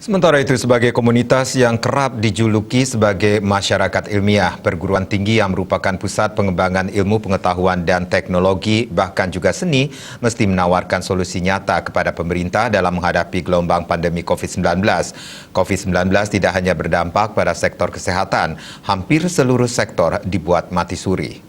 Sementara itu, sebagai komunitas yang kerap dijuluki sebagai masyarakat ilmiah, perguruan tinggi yang merupakan pusat pengembangan ilmu pengetahuan dan teknologi, bahkan juga seni, mesti menawarkan solusi nyata kepada pemerintah dalam menghadapi gelombang pandemi COVID-19. COVID-19 tidak hanya berdampak pada sektor kesehatan, hampir seluruh sektor dibuat mati suri.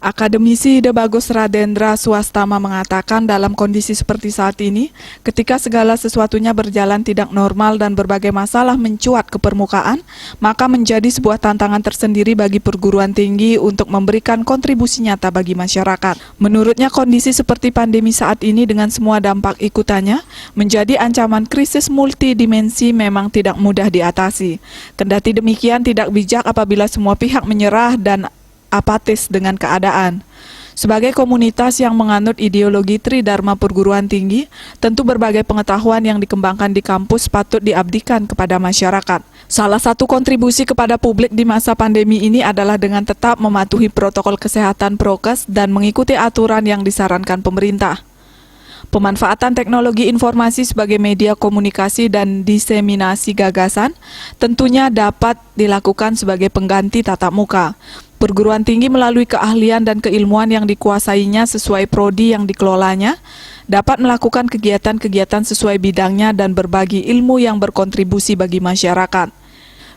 Akademisi Ide Bagus Radendra Swastama mengatakan dalam kondisi seperti saat ini, ketika segala sesuatunya berjalan tidak normal dan berbagai masalah mencuat ke permukaan, maka menjadi sebuah tantangan tersendiri bagi perguruan tinggi untuk memberikan kontribusi nyata bagi masyarakat. Menurutnya, kondisi seperti pandemi saat ini dengan semua dampak ikutannya menjadi ancaman krisis multidimensi memang tidak mudah diatasi. Kendati demikian, tidak bijak apabila semua pihak menyerah dan apatis dengan keadaan. Sebagai komunitas yang menganut ideologi Tridharma perguruan tinggi, tentu berbagai pengetahuan yang dikembangkan di kampus patut diabdikan kepada masyarakat. Salah satu kontribusi kepada publik di masa pandemi ini adalah dengan tetap mematuhi protokol kesehatan prokes dan mengikuti aturan yang disarankan pemerintah. Pemanfaatan teknologi informasi sebagai media komunikasi dan diseminasi gagasan tentunya dapat dilakukan sebagai pengganti tatap muka. Perguruan tinggi melalui keahlian dan keilmuan yang dikuasainya sesuai prodi yang dikelolanya, dapat melakukan kegiatan-kegiatan sesuai bidangnya dan berbagi ilmu yang berkontribusi bagi masyarakat.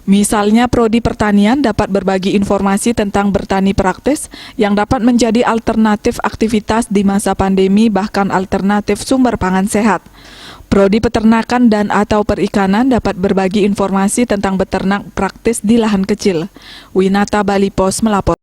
Misalnya, prodi pertanian dapat berbagi informasi tentang bertani praktis yang dapat menjadi alternatif aktivitas di masa pandemi, bahkan alternatif sumber pangan sehat. Prodi peternakan dan atau perikanan dapat berbagi informasi tentang beternak praktis di lahan kecil. Winata Bali Pos melapor.